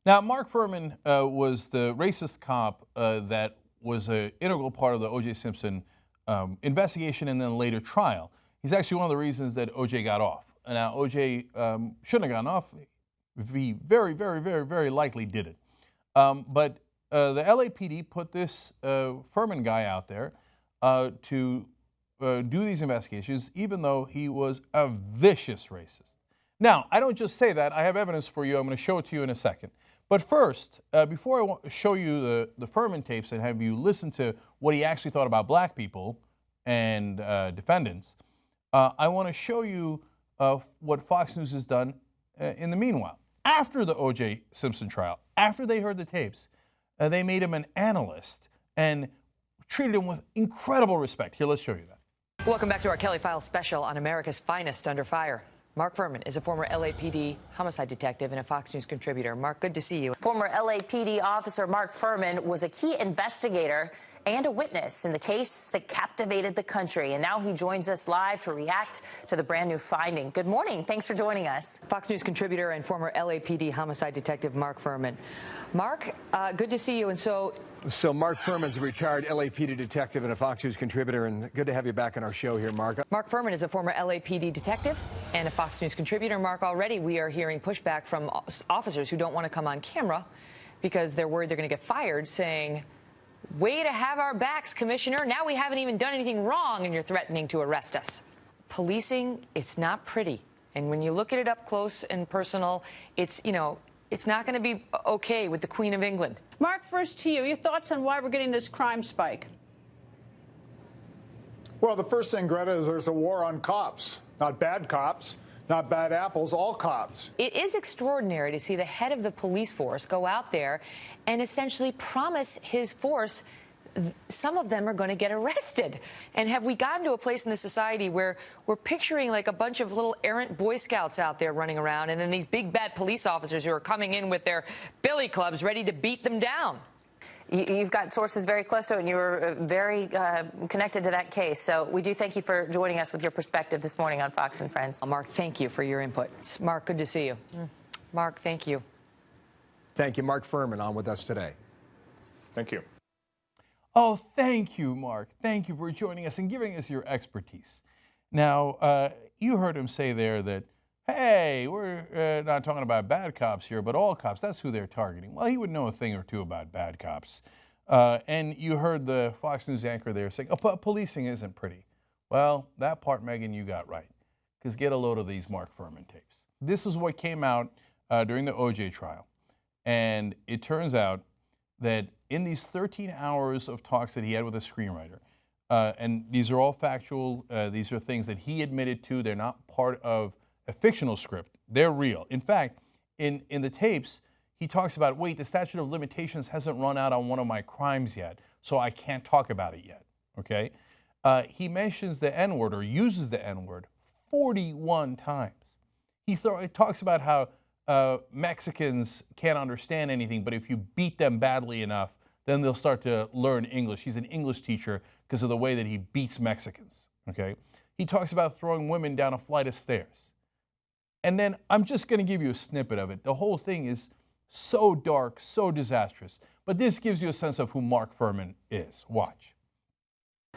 Now, Mark Fuhrman was the racist cop that was an integral part of the OJ Simpson investigation and then later trial. He's actually one of the reasons that OJ got off. Now, OJ shouldn't have gotten off. He very likely did it. But the LAPD put this Fuhrman guy out there to do these investigations, even though he was a vicious racist. Now, I don't just say that. I have evidence for you. I'm going to show it to you in a second. But first, before I show you the Fuhrman tapes and have you listen to what he actually thought about black people and defendants, I want to show you what Fox News has done in the meanwhile. After the OJ Simpson trial, after they heard the tapes, they made him an analyst and treated him with incredible respect. Here, let's show you that. Welcome back to our Kelly Files special on America's Finest Under Fire. Mark Fuhrman is a former LAPD homicide detective and a Fox News contributor. Mark, good to see you. Former LAPD officer Mark Fuhrman was a key investigator and a witness in the case that captivated the country. And now he joins us live to react to the brand new finding. Good morning. Thanks for joining us. Fox News contributor and former LAPD homicide detective Mark Fuhrman. Mark, good to see you. And so Mark Fuhrman's a retired LAPD detective and a Fox News contributor, and good to have you back on our show here, Mark. Mark Fuhrman is a former LAPD detective and a Fox News contributor. Mark, already we are hearing pushback from officers who don't want to come on camera because they're worried they're going to get fired, saying, way to have our backs, Commissioner. Now we haven't even done anything wrong and you're threatening to arrest us. Policing, it's not pretty. And when you look at it up close and personal, it's, you know, it's not going to be okay with the Queen of England. Mark, first to you, your thoughts on why we're getting this crime spike? Well, the first thing, Greta, is there's a war on cops, not bad cops, not bad apples, all cops. It is extraordinary to see the head of the police force go out there and essentially promise his force some of them are going to get arrested. And have we gotten to a place in the society where we're picturing like a bunch of little errant Boy Scouts out there running around and then these big bad police officers who are coming in with their billy clubs ready to beat them down? You've got sources very close to it, and you were very connected to that case. So we do thank you for joining us with your perspective this morning on Fox and Friends. Mark, thank you for your input. Mark, good to see you. Mark, thank you. Thank you, Mark Fuhrman, on with us today. Thank you. Oh, thank you, Mark. Thank you for joining us and giving us your expertise. Now, you heard him say there that, hey, we're not talking about bad cops here, but all cops. That's who they're targeting. Well, he would know a thing or two about bad cops. And you heard the Fox News anchor there saying, oh, policing isn't pretty. Well, that part, Megan, you got right. Because get a load of these Mark Fuhrman tapes. This is what came out during the OJ trial. And it turns out that in these 13 hours of talks that he had with a screenwriter, and these are all factual, these are things that he admitted to, they're not part of a fictional script, they're real. In fact, in the tapes, he talks about, wait, the statute of limitations hasn't run out on one of my crimes yet, so I can't talk about it yet, okay? He mentions the N-word, or uses the N-word, 41 times. He talks about how Mexicans can't understand anything, but if you beat them badly enough, then they'll start to learn English. He's an English teacher because of the way that he beats Mexicans, okay? He talks about throwing women down a flight of stairs. And then I'm just going to give you a snippet of it. The whole thing is so dark, so disastrous. But this gives you a sense of who Mark Fuhrman is. Watch.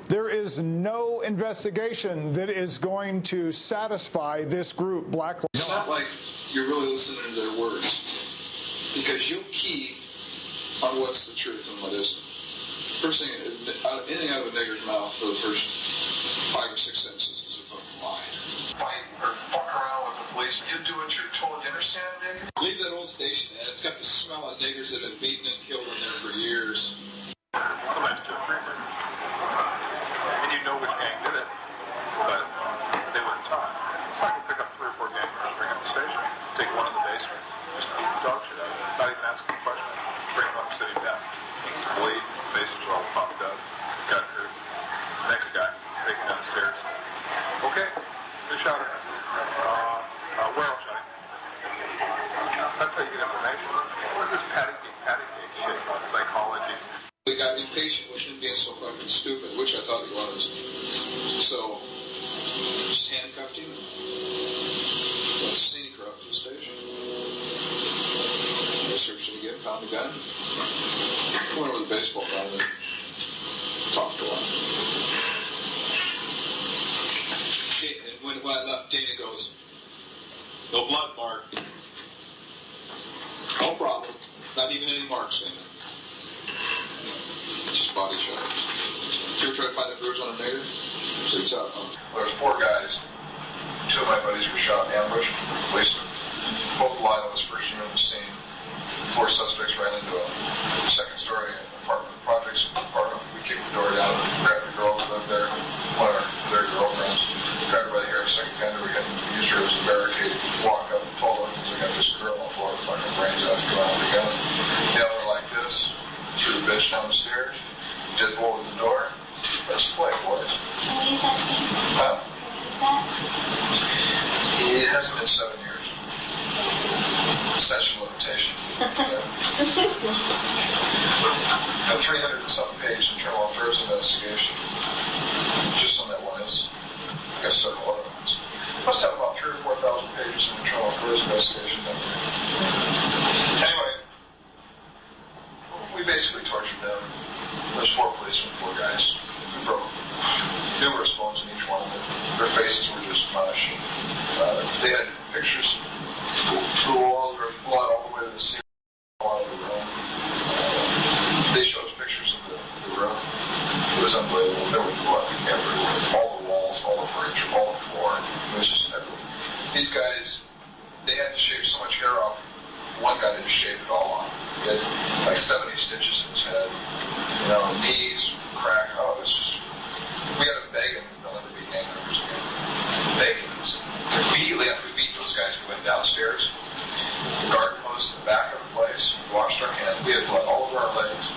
There is no investigation that is going to satisfy this group, Black Lives Matter. It's not like you're really listening to their words, because you'll key on what's the truth and what isn't. First thing, anything out of a nigger's mouth for the first 5 or 6 sentences is a fucking lie. Fight or fuck around with the police. You do what you're told. You understand, nigger? Leave that old station, and it's got the smell of niggers that have been beaten and killed in there for years. Sometimes to a trooper. And you know which gang did it, but they wouldn't talk. So I can pick up 3 or 4 gang members, bring them to the station, take one in the basement, just beat the dog shit out of them, not even ask them a question, bring them up, sitting down. Bleed, faces are all popped up, got hurt. Next guy, take him downstairs. Okay, good shot at him. Where else shot him? That's how you get information. What is this patty cake shit about psychology? They got impatient with him being so fucking stupid, which I thought he was. So, just handcuffed him and seen him corrupt the station. They searched him again. a gun. I went with a baseball bat and talked a lot. And when I left, Dana goes, "No blood, Mark." No problem. Not even any marks in it. Just body shots. You ever try to find a bruise on a nigger? So it's out, huh? There was 4 guys. 2 of my buddies were shot in ambush. Policemen. Both alive on this first unit of the scene. 4 suspects ran into a second-story apartment projects apartment. We kicked the door down, grabbed the girl who lived there, one of their girlfriends, grabbed her by the hair, second fender. We used her as a barricade. Walked up and told her, "We got this girl on the floor, fucking brains out, come out with a gun." Nailed her like this, threw the bitch down the stairs, just bolted the door. Let's play, boys. Huh? It hasn't been 7 years. Statute of limitations. A 300 and something page internal affairs investigation. Just on that one incident. I got several other ones. Must have about 3,000 or 4,000 pages of internal affairs investigation. Anyway, we basically tortured them. There's 4 policemen, 4 guys. We broke numerous bones in each one of them. Their faces were just mush. They had pictures through walls, there was blood all the way to the ceiling of the room. They showed us pictures of the room. It was unbelievable. There was blood everywhere. All the walls, all the furniture, all the floor. It was just everywhere. These guys, they had to shave so much hair off. One guy didn't shave it all off. He had like 70 stitches in his head. You know, knees, crack. Oh, it was just... We had to beg him to never be gang members again. Begging us. Immediately after we beat those guys, we went downstairs. The garden hose in the back of the place. We washed our hands. We had blood all over our legs.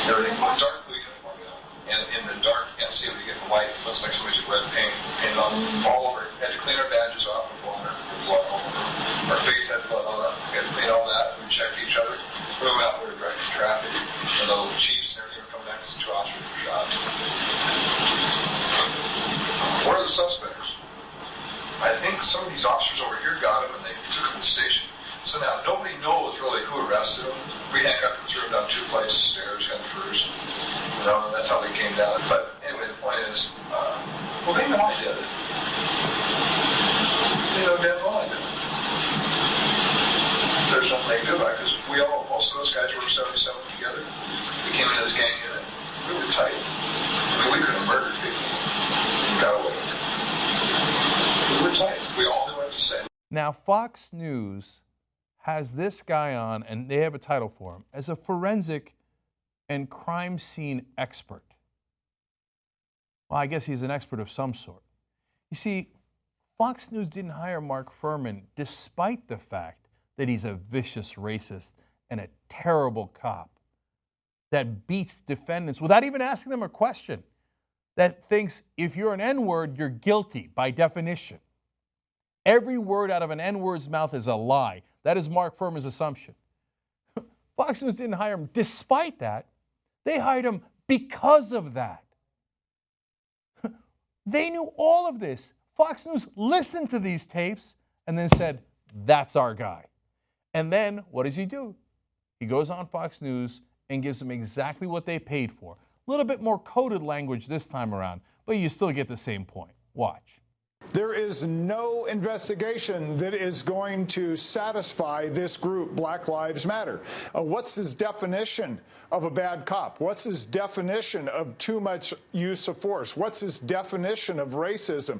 Everything was dark blue uniform, you know. And in the dark, you can't see it when you get the light. It looks like somebody's red paint painted on all over. We had to clean our badges off with water. Blood all over. Our face had blood on it. We had to clean all that. We checked each other. We went out. We were directing traffic. And the little chiefs and everything were coming next. 2 officers were shot. What are the suspects? I think some of these officers over here got him and they took him to the station. So now nobody knows really who arrested him. We handcuffed him, threw him down 2 flights of stairs, gun first. You know, and that's how they came down. But anyway, the point is, well, they know I did it. They know damn well I did it. There's nothing they can do about it because most of those guys were 77 together. We came into this gang unit. We were tight. I mean, we could have murdered people. We got away with it. We were tight. We all knew what to say. Now, Fox News has this guy on, and they have a title for him, as a forensic and crime scene expert. Well, I guess he's an expert of some sort. You see, Fox News didn't hire Mark Fuhrman despite the fact that he's a vicious racist and a terrible cop that beats defendants without even asking them a question, that thinks if you're an N-word, you're guilty by definition. Every word out of an N-word's mouth is a lie. That is Mark Fuhrman's assumption. Fox News didn't hire him despite that. They hired him because of that. They knew all of this. Fox News listened to these tapes and then said, that's our guy. And then what does he do? He goes on Fox News and gives them exactly what they paid for. A little bit more coded language this time around, but you still get the same point. Watch. There is no investigation that is going to satisfy this group, Black Lives Matter. What's his definition of a bad cop? What's his definition of too much use of force? What's his definition of racism?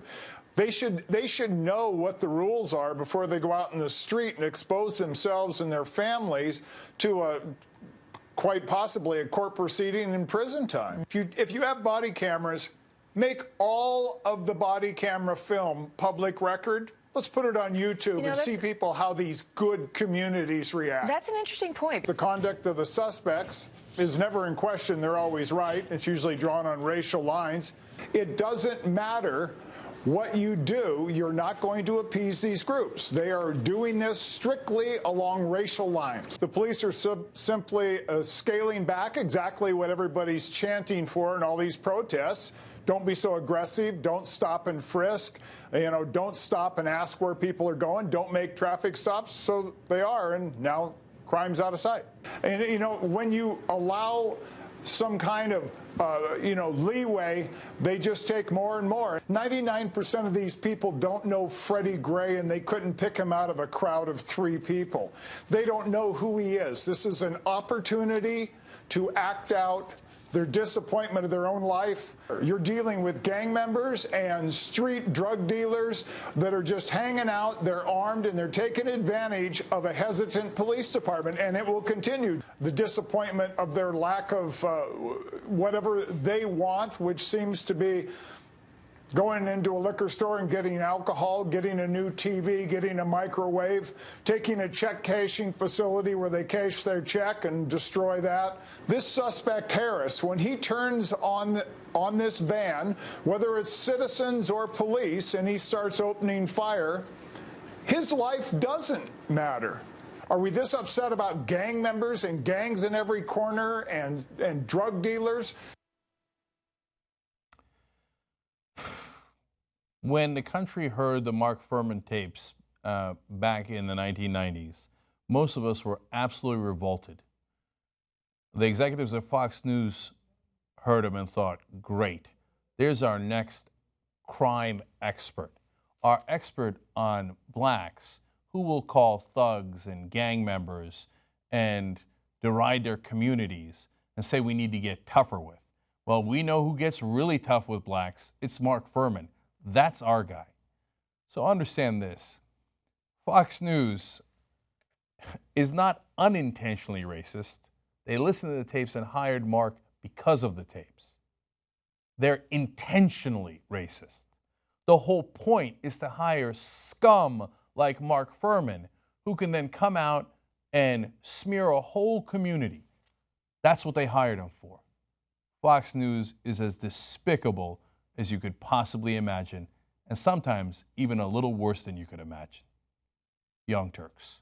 They should know what the rules are before they go out in the street and expose themselves and their families to quite possibly a court proceeding and prison time. If you have body cameras, make all of the body camera film public record. Let's put it on YouTube and see people how these good communities react. That's an interesting point. The conduct of the suspects is never in question. They're always right. It's usually drawn on racial lines. It doesn't matter what you do, you're not going to appease these groups. They are doing this strictly along racial lines. The police are simply scaling back exactly what everybody's chanting for in all these protests. Don't be so aggressive. Don't stop and frisk. Don't stop and ask where people are going. Don't make traffic stops. So they are, and now crime's out of sight. And, you know, when you allow some kind of, leeway, they just take more and more. 99% of these people don't know Freddie Gray, and they couldn't pick him out of a crowd of 3 people. They don't know who he is. This is an opportunity to act out their disappointment of their own life. You're dealing with gang members and street drug dealers that are just hanging out, they're armed, and they're taking advantage of a hesitant police department, and it will continue. The disappointment of their lack of whatever they want, which seems to be going into a liquor store and getting alcohol, getting a new TV, getting a microwave, taking a check cashing facility where they cash their check and destroy that. This suspect, Harris, when he turns on this van, whether it's citizens or police, and he starts opening fire, his life doesn't matter. Are we this upset about gang members and gangs in every corner and drug dealers? When the country heard the Mark Fuhrman tapes back in the 1990s, most of us were absolutely revolted. The executives at Fox News heard him and thought, great, there's our next crime expert, our expert on blacks who will call thugs and gang members and deride their communities and say we need to get tougher with. Well, we know who gets really tough with blacks. It's Mark Fuhrman. That's our guy. So understand this. Fox News is not unintentionally racist. They listened to the tapes and hired Mark because of the tapes. They're intentionally racist. The whole point is to hire scum like Mark Fuhrman, who can then come out and smear a whole community. That's what they hired him for. Fox News is as despicable as you could possibly imagine, and sometimes even a little worse than you could imagine. Young Turks.